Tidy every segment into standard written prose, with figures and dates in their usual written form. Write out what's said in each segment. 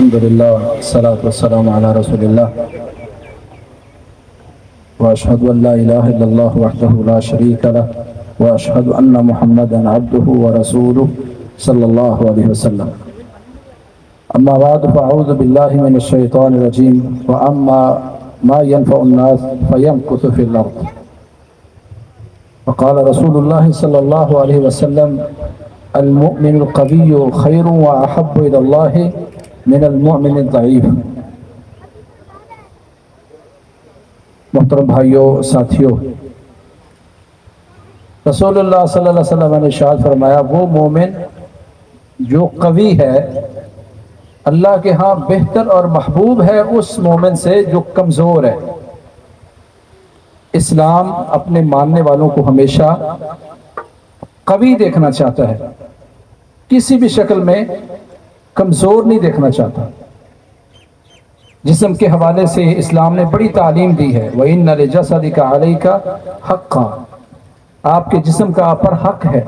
الحمد لله والصلاة والسلام على رسول الله وأشهد أن لا إله إلا الله وحده لا شريك له وأشهد أن محمدا عبده ورسوله صلى الله عليه وسلم أما بعد فأعوذ بالله من الشيطان الرجيم وأما ما ينفع الناس فيمكث في الأرض وقال رسول الله صلى الله عليه وسلم المؤمن القوي خير وأحب إلى الله من المؤمن الضعيف۔ محترم بھائیوں ساتھیوں، رسول اللہ صلی اللہ علیہ وسلم نے ارشاد فرمایا وہ مومن جو قوی ہے اللہ کے ہاں بہتر اور محبوب ہے اس مومن سے جو کمزور ہے۔ اسلام اپنے ماننے والوں کو ہمیشہ قوی دیکھنا چاہتا ہے، کسی بھی شکل میں کمزور نہیں دیکھنا چاہتا۔ جسم کے حوالے سے اسلام نے بڑی تعلیم دی ہے وَإِنَّ لِجَسَدِكَ عَلَيْكَ حَقًّا، آپ کے جسم کا آپ پر حق ہے،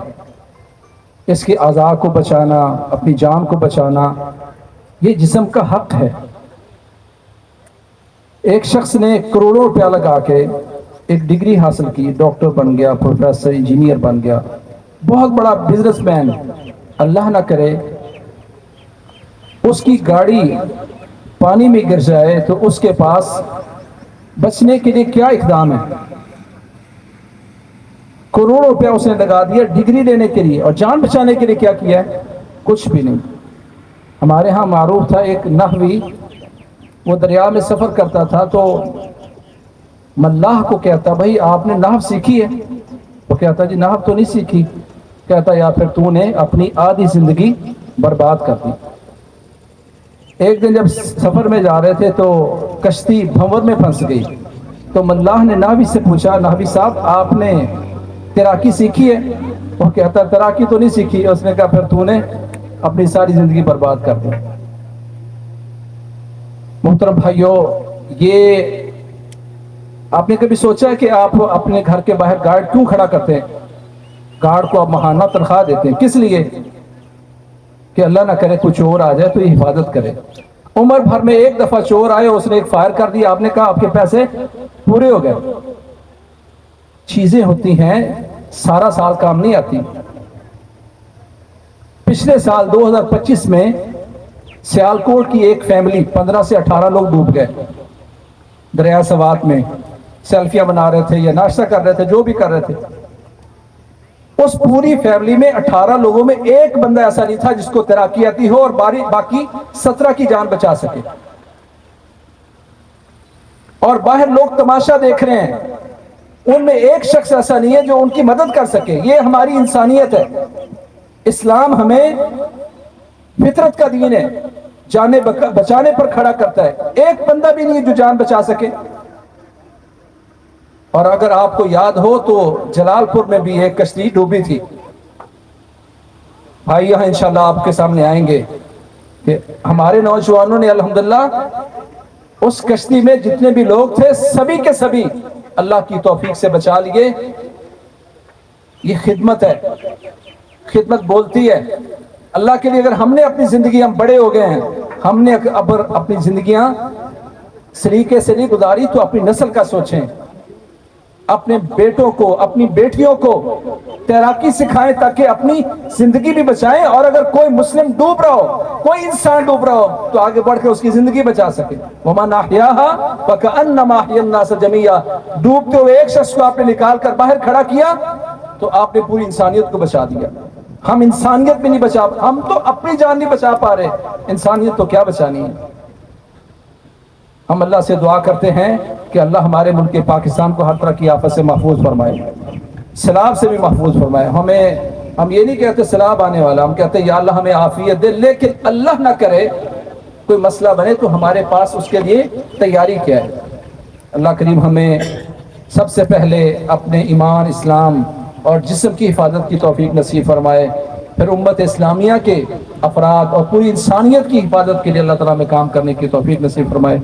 اس کے اعضاء کو بچانا، اپنی جان کو بچانا، یہ جسم کا حق ہے۔ ایک شخص نے کروڑوں روپیہ لگا کے ایک ڈگری حاصل کی، ڈاکٹر بن گیا، پروفیسر، انجینئر بن گیا، بہت بڑا بزنس مین، اللہ نہ کرے اس کی گاڑی پانی میں گر جائے تو اس کے پاس بچنے کے لیے کیا اقدام ہے؟ کروڑوں روپیہ اس نے لگا دیا ڈگری لینے کے لیے، اور جان بچانے کے لیے کیا کیا ہے؟ کچھ بھی نہیں۔ ہمارے ہاں معروف تھا ایک نحوی، وہ دریا میں سفر کرتا تھا تو ملاح کو کہتا بھائی آپ نے نحو سیکھی ہے؟ وہ کہتا جی نحو تو نہیں سیکھی۔ کہتا یا پھر تو نے اپنی آدھی زندگی برباد کر دی۔ ایک دن جب سفر میں جا رہے تھے تو کشتی بھنور میں پھنس گئی، تو ملاح نے نحوی سے پوچھا نحوی صاحب آپ نے تیراکی سیکھی ہے؟ وہ کہتا تیراکی تو نہیں سیکھی۔ اس نے کہا پھر تو نے اپنی ساری زندگی برباد کر دی۔ محترم بھائیوں، یہ آپ نے کبھی سوچا ہے کہ آپ اپنے گھر کے باہر گارڈ کیوں کھڑا کرتے ہیں؟ گارڈ کو آپ ماہانہ تنخواہ دیتے ہیں، کس لیے؟ کہ اللہ نہ کرے کوئی چور آ جائے تو یہ حفاظت کرے۔ عمر بھر میں ایک دفعہ چور آئے، اس نے ایک فائر کر دیا، آپ نے کہا آپ کے پیسے پورے ہو گئے۔ چیزیں ہوتی ہیں سارا سال کام نہیں آتی۔ پچھلے سال 2025 میں سیالکوٹ کی ایک فیملی 15 سے 18 لوگ ڈوب گئے دریا سوات میں، سیلفیاں بنا رہے تھے یا ناشتہ کر رہے تھے، جو بھی کر رہے تھے۔ اس پوری فیملی میں 18 لوگوں میں ایک بندہ ایسا نہیں تھا جس کو تیراکی آتی ہو اور باقی 17 کی جان بچا سکے۔ اور باہر لوگ تماشا دیکھ رہے ہیں، ان میں ایک شخص ایسا نہیں ہے جو ان کی مدد کر سکے۔ یہ ہماری انسانیت ہے۔ اسلام ہمیں فطرت کا دین ہے، جانیں بچانے پر کھڑا کرتا ہے۔ ایک بندہ بھی نہیں ہے جو جان بچا سکے۔ اور اگر آپ کو یاد ہو تو جلال پور میں بھی ایک کشتی ڈوبی تھی۔ بھائی یہاں انشاءاللہ آپ کے سامنے آئیں گے کہ ہمارے نوجوانوں نے الحمدللہ اس کشتی میں جتنے بھی لوگ تھے سبھی کے سبھی اللہ کی توفیق سے بچا لیے۔ یہ خدمت ہے، خدمت بولتی ہے اللہ کے لیے۔ اگر ہم نے اپنی زندگی، ہم بڑے ہو گئے ہیں، ہم نے اپنی زندگیاں سلیقے سے نہیں گزاری تو اپنی نسل کا سوچیں، اپنے بیٹوں کو، اپنی بیٹیوں کو تیراکی سکھائیں تاکہ اپنی زندگی بھی بچائیں۔ اور اگر کوئی مسلم ڈوب رہا ہو، کوئی انسان ڈوب رہا ہو تو آگے بڑھ کے اس کی زندگی بچا سکے۔ وَمَنْ أَحْيَاهَا فَكَأَنَّمَا أَحْيَا النَّاسَ جَمِيعًا، ڈوبتے ہوئے ایک شخص کو آپ نے نکال کر باہر کھڑا کیا تو آپ نے پوری انسانیت کو بچا دیا۔ ہم انسانیت بھی نہیں بچا، ہم تو اپنی جان نہیں بچا پا رہے، انسانیت تو کیا بچانی ہے۔ ہم اللہ سے دعا کرتے ہیں کہ اللہ ہمارے ملک پاکستان کو ہر طرح کی آفت سے محفوظ فرمائے، سیلاب سے بھی محفوظ فرمائے۔ ہم یہ نہیں کہتے سیلاب آنے والا، ہم کہتے ہیں یا اللہ ہمیں عافیت دے، لیکن اللہ نہ کرے کوئی مسئلہ بنے تو ہمارے پاس اس کے لیے تیاری کیا ہے۔ اللہ کریم ہمیں سب سے پہلے اپنے ایمان، اسلام اور جسم کی حفاظت کی توفیق نصیب فرمائے، پھر امت اسلامیہ کے افراد اور پوری انسانیت کی حفاظت کے لیے اللہ تعالیٰ میں کام کرنے کی توفیق نصیب فرمائے۔